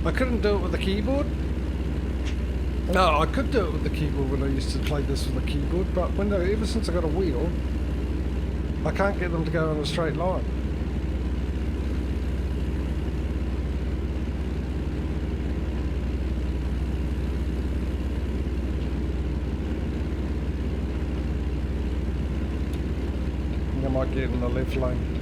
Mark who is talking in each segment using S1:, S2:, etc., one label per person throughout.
S1: I couldn't do it with the keyboard. No, I could do it with the keyboard when I used to play this with the keyboard, but ever since I got a wheel, I can't get them to go in a straight line. I might get in the left lane.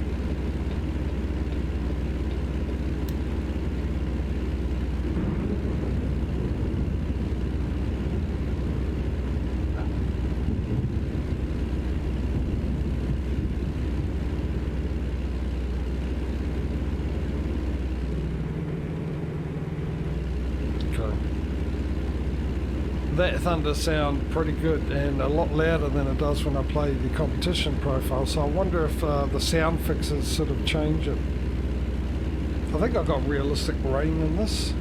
S1: That thunder sound pretty good and a lot louder than it does when I play the competition profile, so I wonder if the sound fixes sort of change it. I think I got realistic rain in this.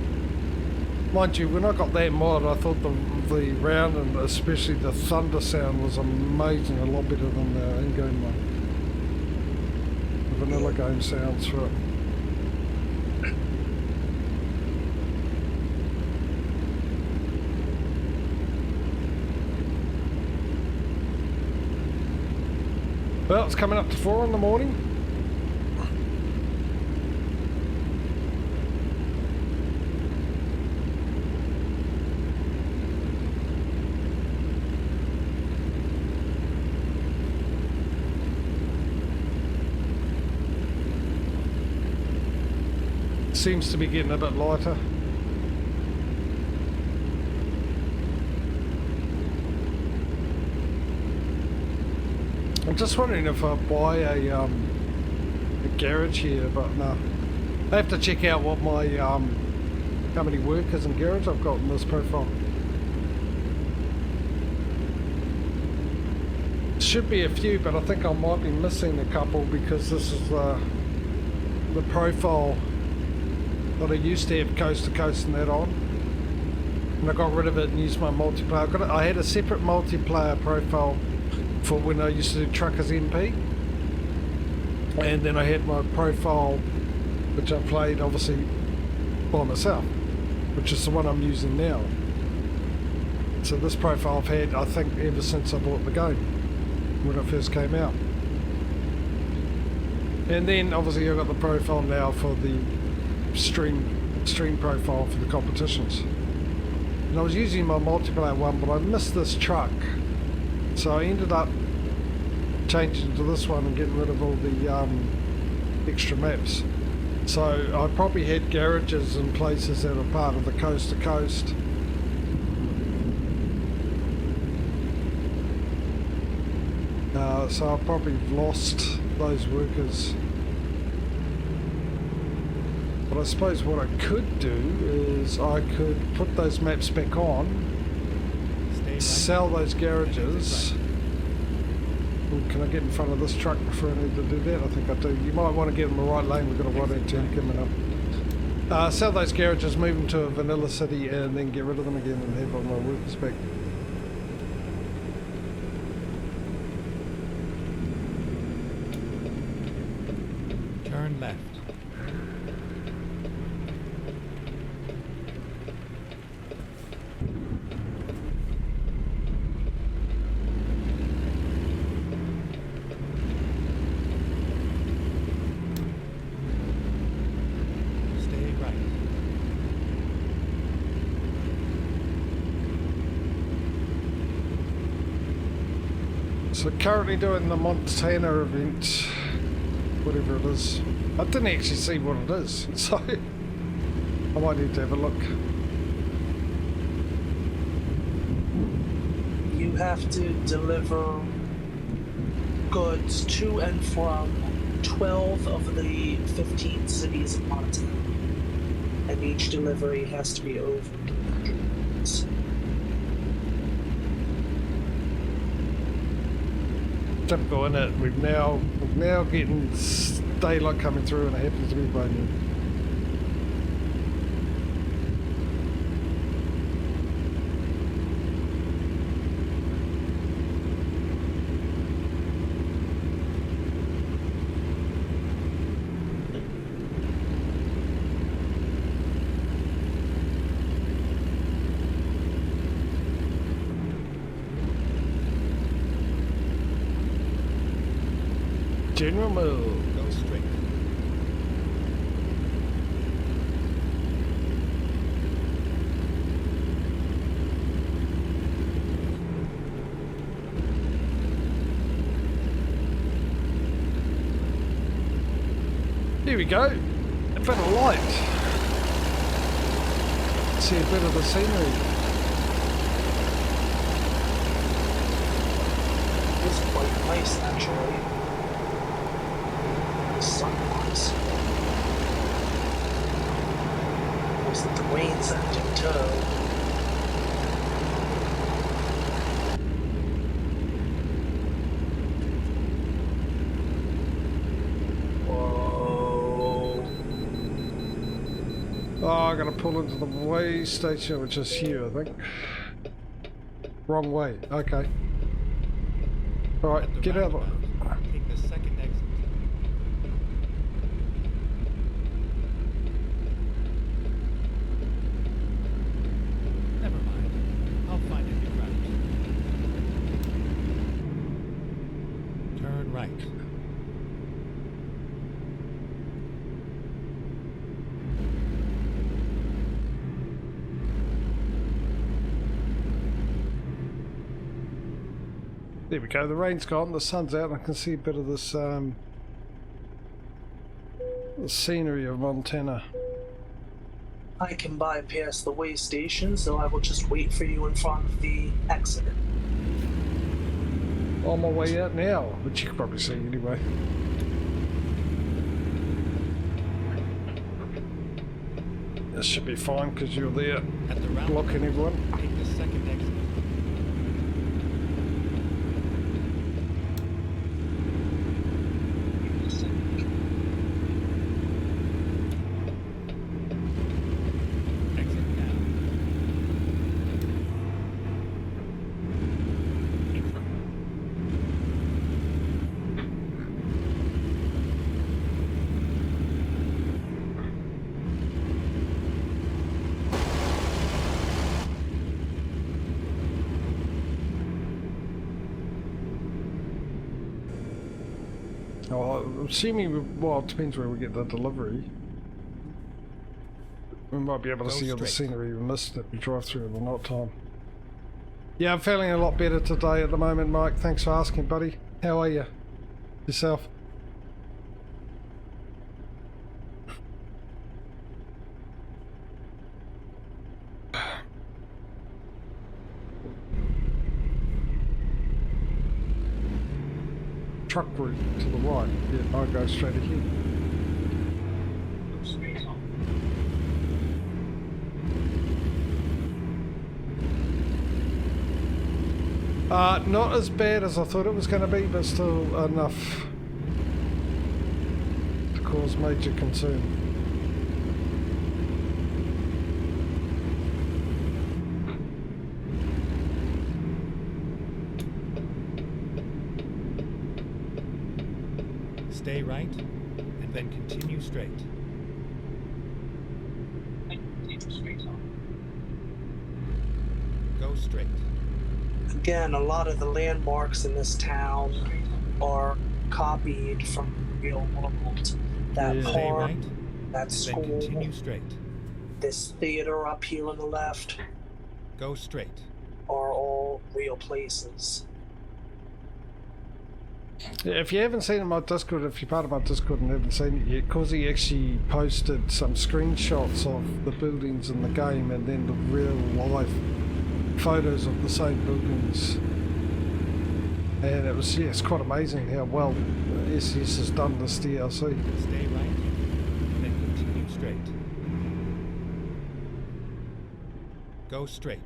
S1: Mind you, when I got that mod, I thought the round and especially the thunder sound was amazing, a lot better than the in-game one. The vanilla game sounds for it. Well, it's coming up to 4 in the morning. Seems to be getting a bit lighter. I'm just wondering if I buy a garage here, but no. I have to check out what my how many workers and garage I've got in this profile. Should be a few, but I think I might be missing a couple because this is the profile that I used to have coast to coast and that on, and I got rid of it and used my multiplayer. I had a separate multiplayer profile for when I used to do Truckers MP, and then I had my profile which I played obviously by myself, which is the one I'm using now. So this profile I've had, I think, ever since I bought the game when it first came out. And then obviously I've got the profile now for the stream profile for the competitions, and I was using my multiplayer one, but I missed this truck. So I ended up changing to this one and getting rid of all the extra maps. So I probably had garages in places that are part of the coast to coast. So I probably lost those workers. But I suppose what I could do is I could put those maps back on, sell those garages. Ooh, can I get in front of this truck before I need to do that? I think I do. You might want to get in the right lane, we've got a right-hand turn coming up. Sell those garages, move them to a vanilla city and then get rid of them again and have all my workers back.
S2: Turn left.
S1: So currently doing the Montana event, whatever it is. I didn't actually see what it is, so I might need to have a look.
S3: You have to deliver goods to and from 12 of the 15 cities of Montana, and each delivery has to be over 200 units.
S1: Typical, isn't it? We're now getting daylight coming through, and it happens to be by noon. General Mills.
S2: Go straight.
S1: Here we go. A bit of light. See a bit of the scenery.
S3: It's quite nice, actually. Sunrise. Looks like the rain's out in tow.
S1: Oh, I gotta pull into the way station, which is here, I think. Wrong way. Okay. Alright,
S2: At the
S1: get out of
S2: roundabout, take the second exit. Never mind. I'll find a new route. Turn right.
S1: There we go, the rain's gone, the sun's out, and I can see a bit of this the scenery of Montana.
S3: I can bypass the way station, so I will just wait for you in front of the exit.
S1: On my way out now, which you can probably see anyway. This should be fine because you're there
S2: At the roundabout,
S1: blocking everyone.
S2: take the second exit. Exit now.
S1: Oh, I'm assuming, well, it depends where we get the delivery. We might be able to
S2: Go
S1: see all the
S2: straight.
S1: scenery we missed that we drive through in the night time. Yeah, I'm feeling a lot better today at the moment, Mike. Thanks for asking, buddy. How are you? Yourself? Truck route to the right. Yeah, I'll go straight ahead. Not as bad as I thought it was going to be, but still enough to cause major concern.
S2: Stay right, and then continue straight. Go straight.
S3: Again, a lot of the landmarks in this town are copied from the real world. That
S1: Yeah.
S2: Stay
S3: park,
S2: right,
S3: that
S2: and then
S3: school,
S2: continue straight.
S3: this theater up here on the left
S2: Go straight.
S3: are all real places.
S1: Yeah, if you haven't seen it in my Discord, if you're part of my Discord and haven't seen it yet, Causey actually posted some screenshots of the buildings in the game and then the real life photos of the same buildings. And it was, yeah, it's quite amazing how well SES has done this DLC.
S2: Stay right, and then continue straight. Go straight.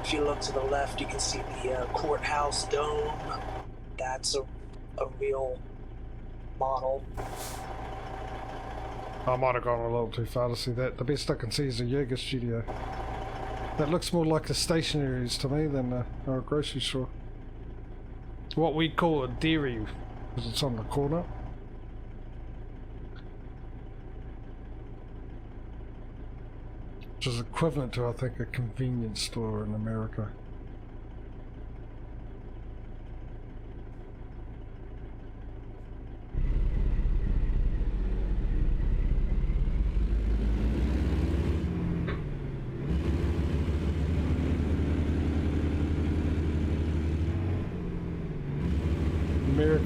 S3: If you look to the left, you can see the courthouse dome. That's a real model.
S1: I might have gone a little too far to see that. The best I can see is a yoga studio. That looks more like a stationaries to me than a grocery store. What we call a dairy, because it's on the corner. Which is equivalent to, I think, a convenience store in America.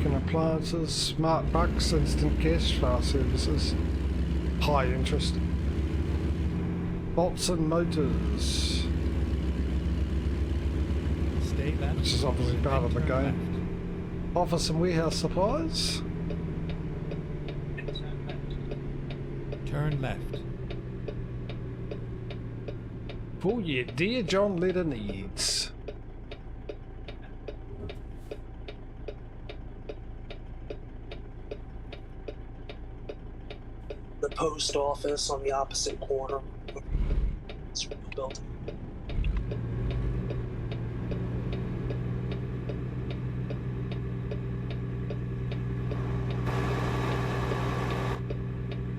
S1: kitchen appliances, smart bucks, instant cash bar services, high interest. Bolts and motors,
S2: Stay left.
S1: which is obviously part of the
S2: Turn
S1: game. Office and warehouse supplies.
S2: left. Turn left.
S1: For your dear John letter needs.
S3: The post office on the opposite corner. It's built.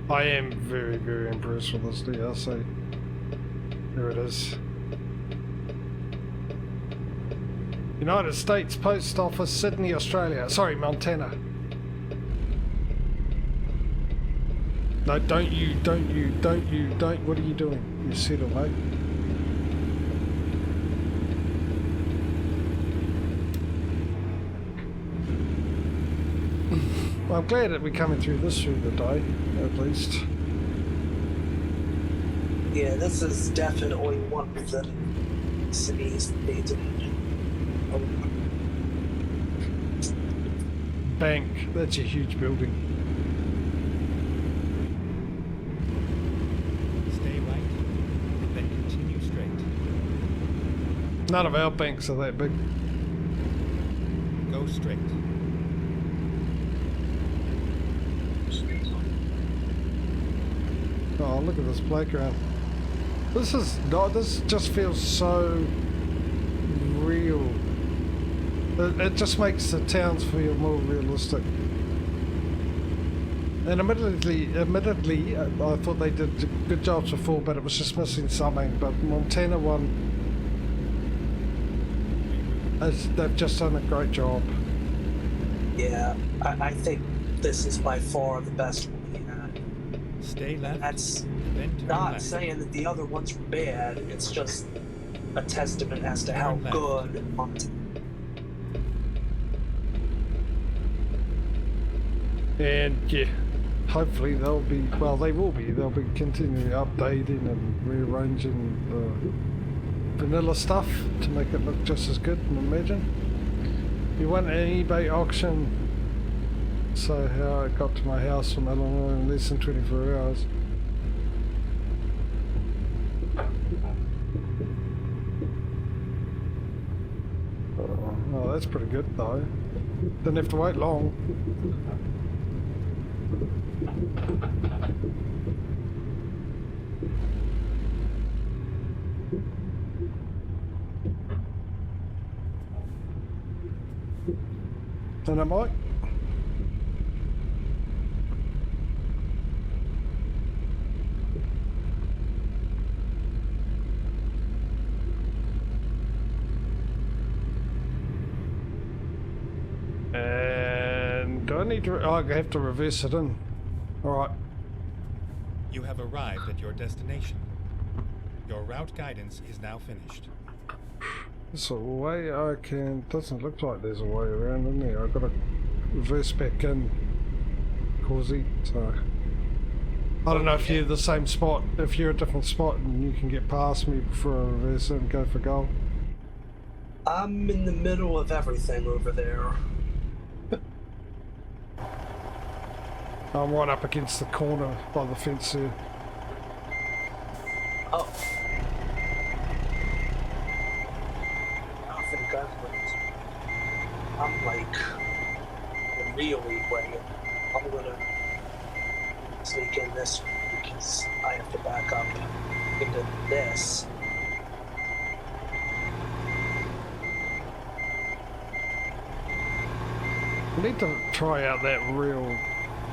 S1: I am very, very impressed with this DLC. There it is. United States Post Office, Sydney, Australia. Sorry, Montana. No, don't you. What are you doing? You settle, mate. Well, I'm glad that we're coming through this through the day, at least.
S3: Yeah, this is definitely one of the cities they did.
S1: Bank, that's a huge building.
S2: Stay right, then continue straight.
S1: None of our banks are that big.
S2: Go straight.
S1: Oh, look at this playground. This is not. This just feels so real. It just makes the towns feel more realistic. And admittedly, I thought they did good jobs before, but it was just missing something. But Montana one, they've just done a great job.
S3: Yeah, I think this is by far the best one we had.
S2: Stay left.
S3: That's
S2: then turn
S3: not
S2: left.
S3: saying that the other ones were bad. It's just a testament as to how
S2: Turn left.
S3: good Montana.
S1: And yeah, hopefully they'll be, well, they will be. They'll be continually updating and rearranging the vanilla stuff to make it look just as good. Imagine you won an eBay auction. So how it got to my house from Illinois in less than 24 hours. Oh, that's pretty good though. Didn't have to wait long. And I might. And do I need to? Oh, I have to reverse it in. All right.
S2: You have arrived at your destination. Your route guidance is now finished.
S1: There's a way I can. Doesn't look like there's a way around in there. I've got to reverse back in, Causey. So I don't know if you're the same spot. If you're a different spot and you can get past me before I reverse in and go for goal.
S3: I'm in the middle of everything over there.
S1: I'm right up against the corner by the fence there.
S3: Oh. I think I'm like really way. I'm gonna sneak in this way because I have to back up into this.
S1: I need to try out that real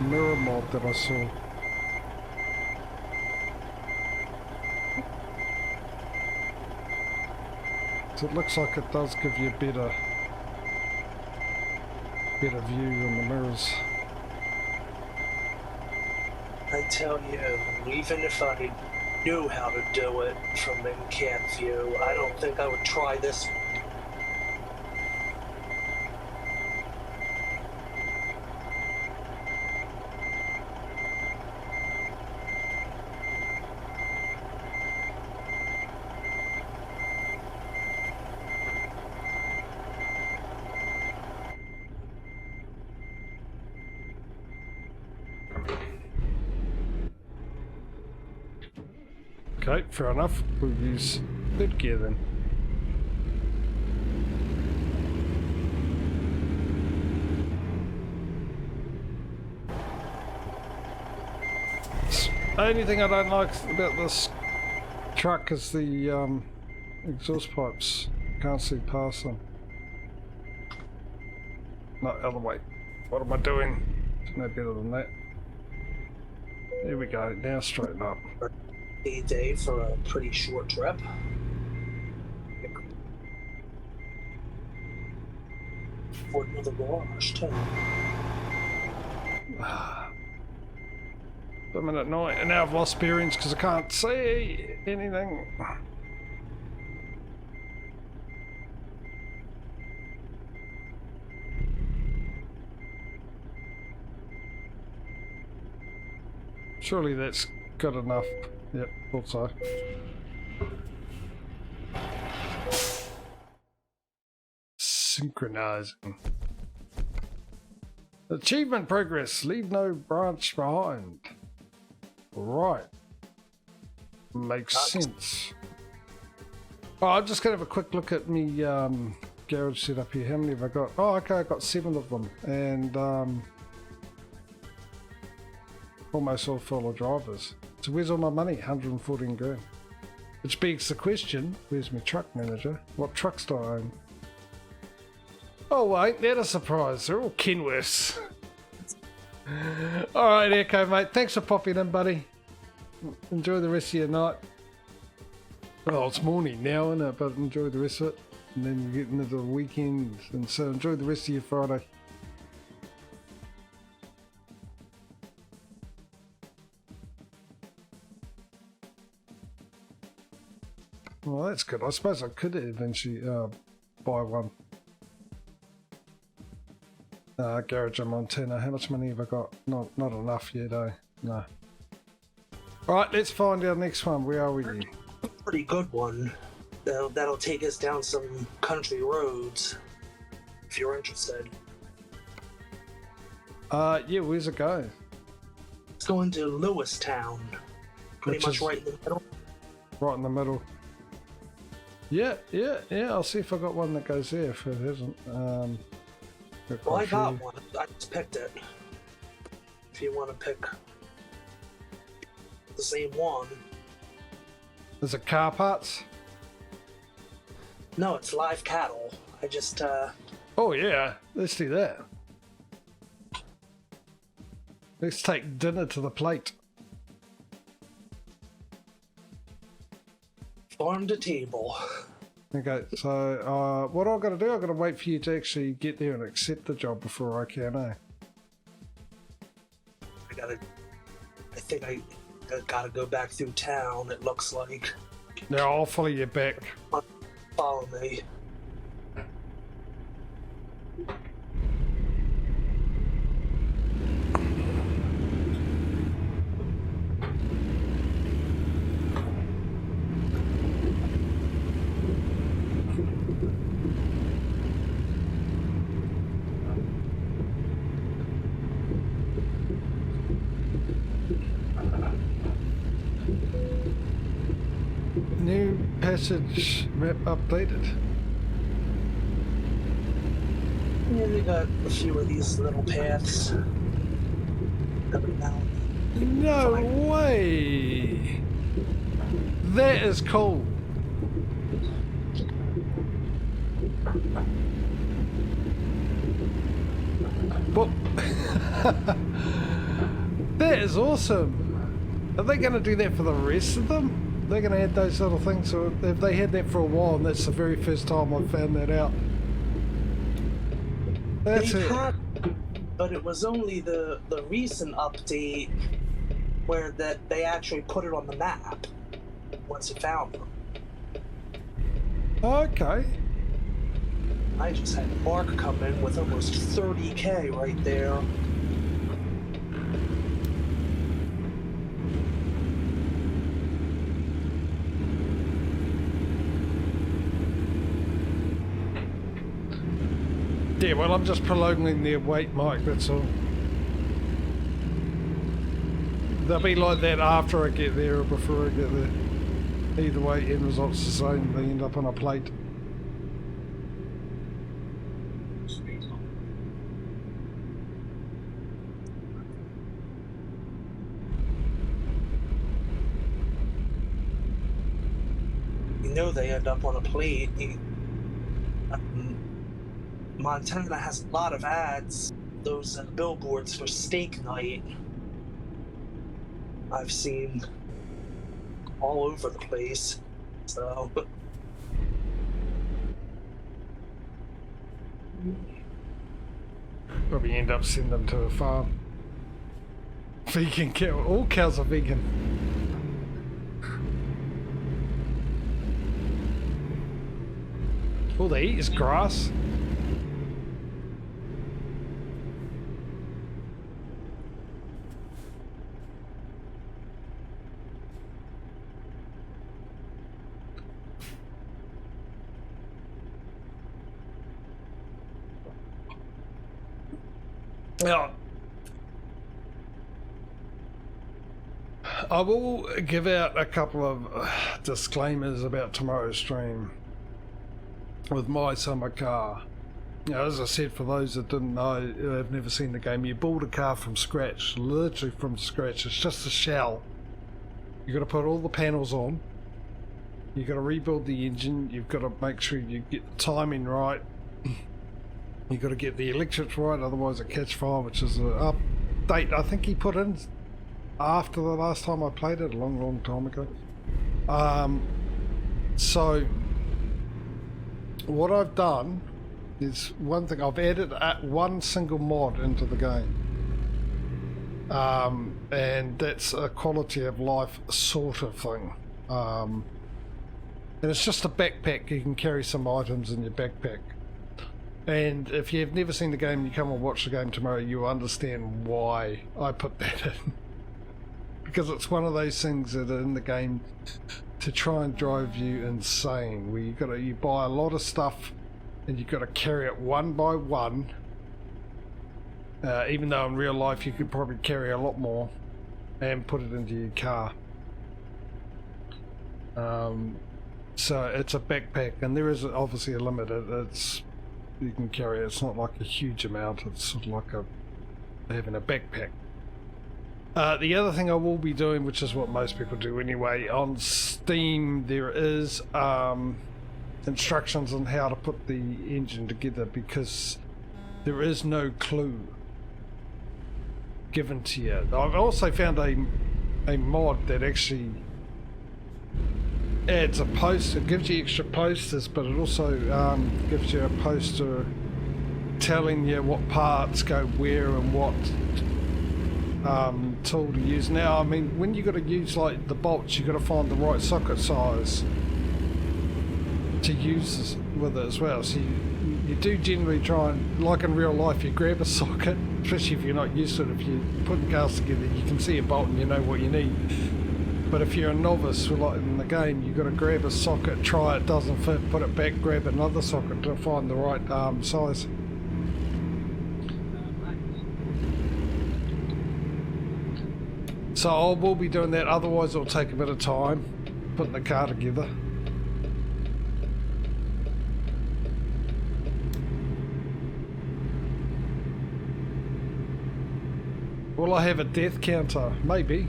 S1: mirror mod that I saw. So it looks like it does give you a better view in the mirrors.
S3: I tell you, even if I knew how to do it from in-cab view, I don't think I would try this one.
S1: Okay, fair enough. We'll use third gear then. Only thing I don't like about this truck is the exhaust pipes. Can't see past them. No, other way. What am I doing? It's no better than that. There we go. Now straighten up.
S3: A day for a pretty short trip. For another garage too.
S1: I'm in at night, and now I've lost bearings because I can't see anything. Surely that's good enough. Yep, thought so. Synchronizing. Achievement progress. Leave no branch behind. Right. Makes sense. Oh, I'm just going to have a quick look at me garage setup here. How many have I got? Oh, okay, I've got 7 of them. And almost all full of drivers. So where's all my money? 114 grand. Which begs the question, where's my truck manager? What trucks do I own? Oh, well, ain't that a surprise? They're all Kenworths. Alright, Echo, mate. Thanks for popping in, buddy. Enjoy the rest of your night. Oh, it's morning now, isn't it? But enjoy the rest of it. And then you get into the weekend. And so enjoy the rest of your Friday. Well, that's good. I suppose I could eventually buy one. Garage in Montana. How much money have I got? Not enough yet, eh? No. Alright, let's find our next one. Where are we?
S3: Pretty good one. That'll take us down some country roads. If you're interested.
S1: Yeah, where's it go?
S3: It's going to Lewistown. Pretty much right in the middle.
S1: Right in the middle. Yeah, I'll see if I got one that goes there if it hasn't.
S3: Well, I got one. I just picked it. If you want to pick the same one.
S1: Is it car parts?
S3: No, it's live cattle. I just,
S1: Oh, yeah. Let's do that. Let's take dinner to the plate.
S3: Farm to table.
S1: Okay, so what I've got to do, I've got to wait for you to actually get there and accept the job before I can, eh?
S3: I think I gotta go back through town, it looks like.
S1: Now I'll follow you back.
S3: Follow me.
S1: New passage map updated.
S3: Yeah, they got a few of these little paths. Every now and then.
S1: No way! That is cool. Well, that is awesome. Are they going to do that for the rest of them? They're going to add those little things, or if they had that for a while, and that's the very first time I found that out. That's
S3: They
S1: it.
S3: had, but it was only the recent update where that they actually put it on the map once you found them.
S1: Okay.
S3: I just had Mark come in with almost 30K right there.
S1: Yeah, well, I'm just prolonging their wait, Mike, that's all. They'll be like that after I get there or before I get there. Either way, end result's the same. They end up on a plate.
S3: You know they end up on a plate. Montana has a lot of ads, those billboards for steak night. I've seen all over the place. So
S1: Probably end up sending them to a farm. Vegan cow. All cows are vegan. All they eat is grass. Now, I will give out a couple of disclaimers about tomorrow's stream with my summer car. Now, as I said, for those that didn't know, have never seen the game, you build a car from scratch, literally from scratch. It's just a shell. You've got to put all the panels on. You've got to rebuild the engine. You've got to make sure you get the timing right. You've got to get the electrics right, otherwise it catch fire, which is an update I think he put in after the last time I played it, a long time ago. So what I've done is one thing, I've added one single mod into the game, and that's a quality of life sort of thing, and it's just a backpack. You can carry some items in your backpack. And if you've never seen the game, you come and watch the game tomorrow, you'll understand why I put that in. Because it's one of those things that are in the game to try and drive you insane, where you buy a lot of stuff and you've got to carry it one by one. Even though in real life you could probably carry a lot more and put it into your car. So it's a backpack, and there is obviously a limit. You can carry it. It's not like a huge amount. It's sort of like having a backpack. The other thing I will be doing, which is what most people do anyway, on Steam there is instructions on how to put the engine together, because there is no clue given to you. I've also found a mod that actually adds a poster. It gives you extra posters, but it also gives you a poster telling you what parts go where and what tool to use. Now, I mean, when you got to use like the bolts, you got to find the right socket size to use with it as well. So you do generally try and, like in real life, you grab a socket, especially if you're not used to it. If you're putting cars together, you can see a bolt and you know what you need. But if you're a novice, like in the game, you've got to grab a socket, try it doesn't fit, put it back, grab another socket to find the right size. So I will be doing that, otherwise it'll take a bit of time putting the car together. Will I have a death counter? Maybe.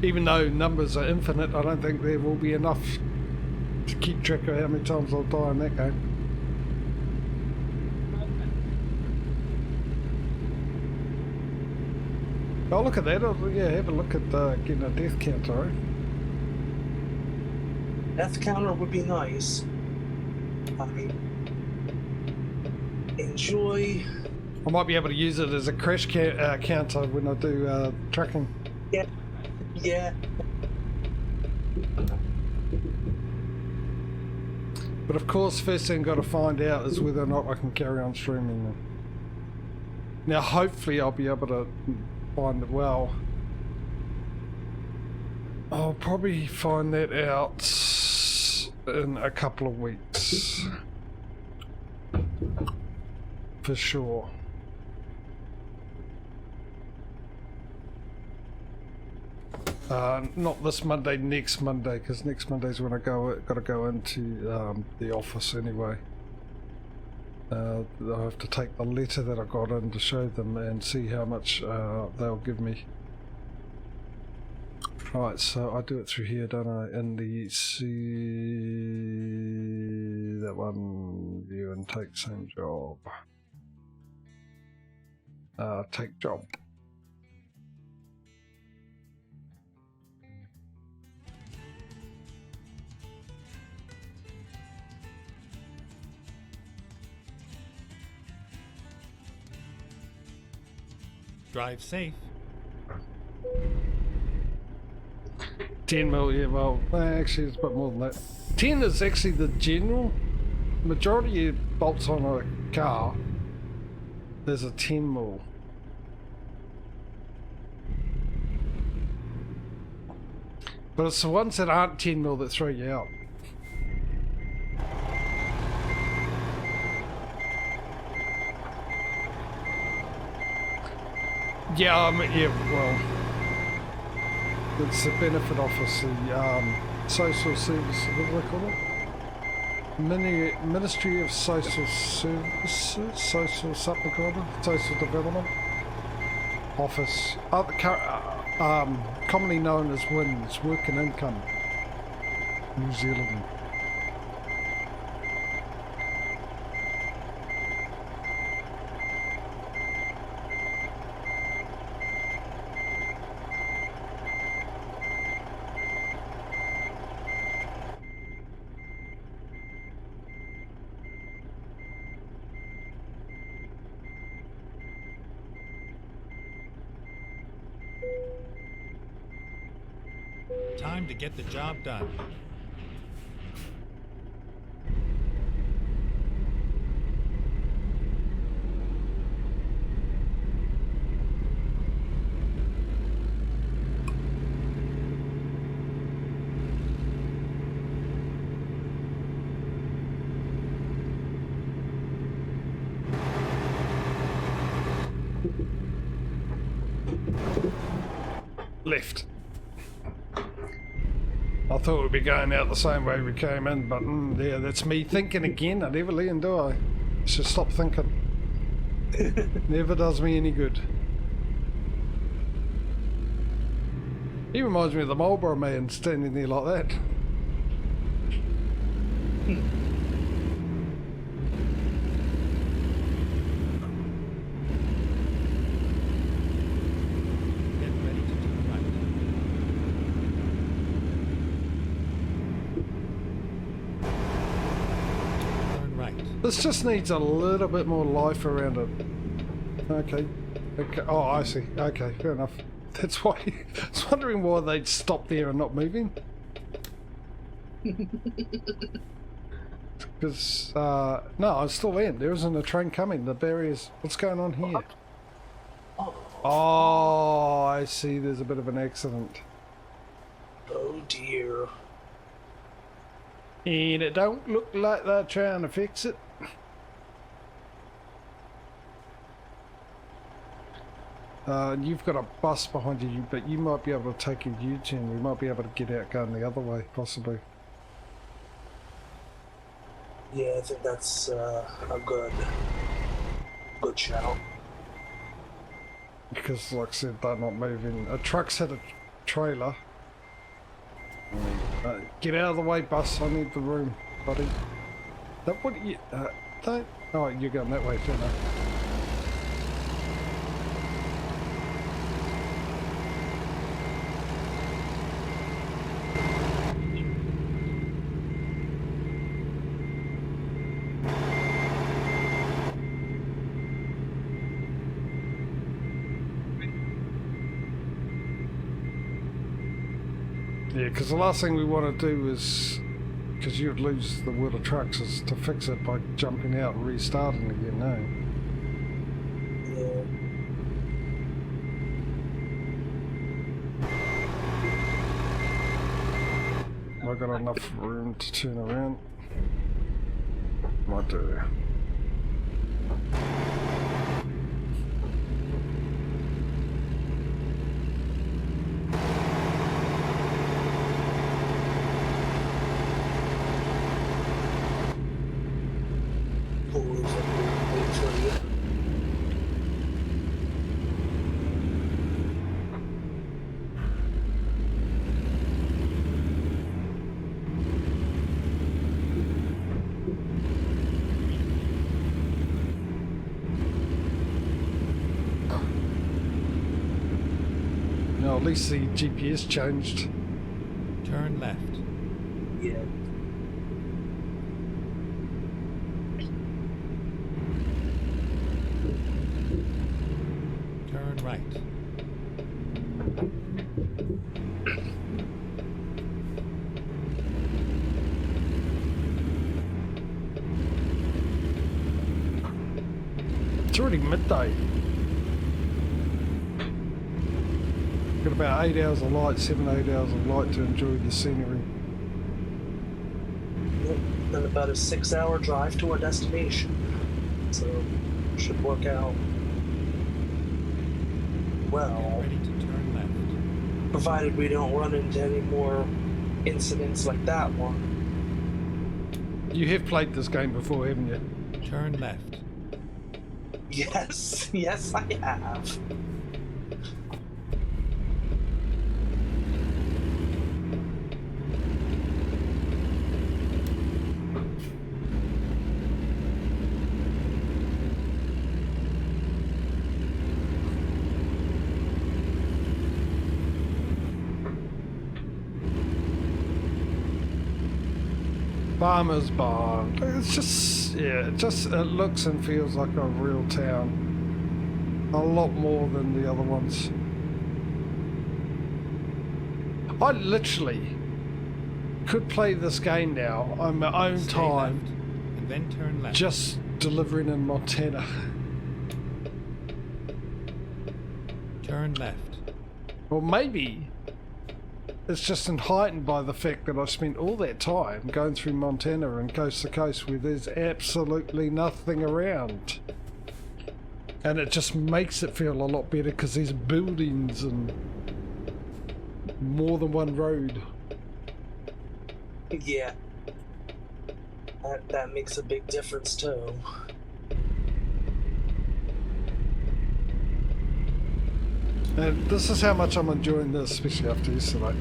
S1: Even though numbers are infinite, I don't think there will be enough to keep track of how many times I'll die in that game. Oh, look at that. Yeah, have a look at getting a death counter.
S3: Death counter would be nice. I enjoy...
S1: I might be able to use it as a crash counter when I do trucking.
S3: Yeah. Yeah.
S1: But of course, first thing I've got to find out is whether or not I can carry on streaming them. Now, hopefully I'll be able to find it. Well, I'll probably find that out in a couple of weeks. For sure. Not this Monday, next Monday, because next Monday's when I gotta go into the office anyway. I have to take the letter that I got in to show them and see how much they'll give me. Right, so I do it through here, don't I? In the that one, view and take same job. Take job.
S2: Drive safe.
S1: 10 mil, yeah, well, actually it's a bit more than that. 10 is actually the general. Majority of bolts on a car, there's a 10 mil. But it's the ones that aren't 10 mil that throw you out. Yeah, yeah, well, it's the benefit office, the social service, what do they call it? Ministry of Social Services, social something kind of, social development office, commonly known as WINS, Work and Income, New Zealand.
S2: Time to get the job done.
S1: Left. I thought we'd be going out the same way we came in, but yeah, that's me thinking again. I never learn, do I? Should stop thinking. Never does me any good. He reminds me of the Marlboro man standing there like that.
S2: Get ready to turn right. Turn right.
S1: This just needs a little bit more life around it. Okay. Okay. Oh, I see. Okay, fair enough. That's why I was wondering why they'd stop there and not moving. Because, no, I still am. There isn't a train coming. The barriers. What's going on here? Oh, I see. There's a bit of an accident.
S3: Oh dear.
S1: And it don't look like they're trying to fix it. You've got a bus behind you, but you might be able to take a U-turn. We might be able to get out going the other way, possibly.
S3: Yeah, I think that's a good shout.
S1: Because, like I said, they're not moving. A truck's hit a trailer. Get out of the way, bus. I need the room, buddy. That what you don't? Oh, you're going that way, too, no? Yeah, because the last thing we want to do is, because you'd lose the World of Trucks, is to fix it by jumping out and restarting again, no?
S3: Yeah.
S1: I've got enough room to turn around. Might do. Well, at least the GPS changed.
S2: Turn left.
S3: Yeah.
S2: Turn right.
S1: It's already midday. Got about 8 hours of light, 8 hours of light to enjoy the scenery.
S3: Yep. And about a 6-hour drive to our destination. So, should work out well.
S2: Ready to turn left.
S3: Provided we don't run into any more incidents like that one.
S1: You have played this game before, haven't you?
S2: Turn left.
S3: Yes, yes, I have.
S1: Farmer's Barn. It's just, yeah, it looks and feels like a real town. A lot more than the other ones. I literally could play this game now on my own
S2: Stay
S1: time,
S2: left, and then turn left.
S1: just delivering in Montana.
S2: Turn left.
S1: Or maybe it's just heightened by the fact that I spent all that time going through Montana and coast to coast where there's absolutely nothing around. And it just makes it feel a lot better because there's buildings and more than one road.
S3: Yeah. That makes a big difference too.
S1: And this is how much I'm enjoying this, especially after yesterday.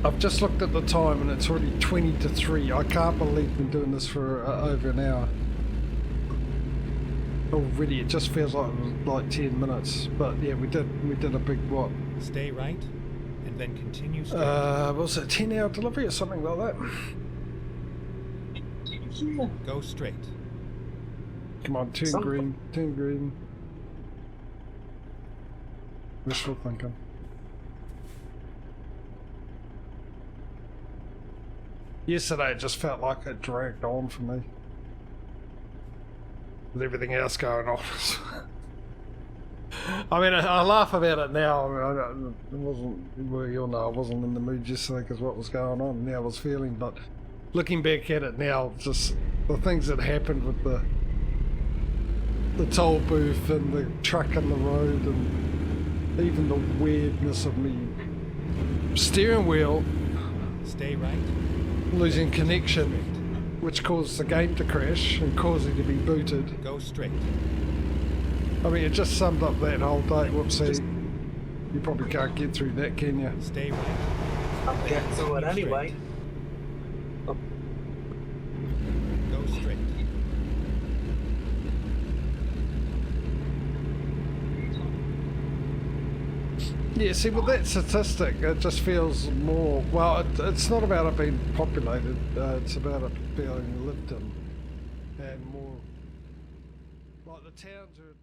S1: I've just looked at the time and it's already 20 to 3. I can't believe we've been doing this for over an hour. Already, it just feels like it was like 10 minutes. But yeah, we did a big what?
S2: Stay right, and then continue straight.
S1: What was it, 10-hour delivery or something like that?
S3: Yeah.
S2: Go straight.
S1: Come on, turn green, turn green. Wishful thinking. Yesterday it just felt like it dragged on for me. With everything else going on. I mean, I laugh about it now. I mean, it wasn't, well, you'll know, I wasn't in the mood yesterday because what was going on and how I was feeling, but looking back at it now, just the things that happened with the toll booth and the truck in the road and even the weirdness of me steering wheel
S2: Stay right.
S1: losing connection, which caused the game to crash and caused it to be booted.
S2: Go straight.
S1: I mean, it just summed up that whole day. Whoopsie. You probably can't get through that, can you?
S2: Stay right.
S3: I'm getting through it anyway.
S2: Go straight.
S1: Yeah, see, with that statistic, it just feels more... Well, it's not about it being populated. It's about it being lived in. And more... Like the towns are...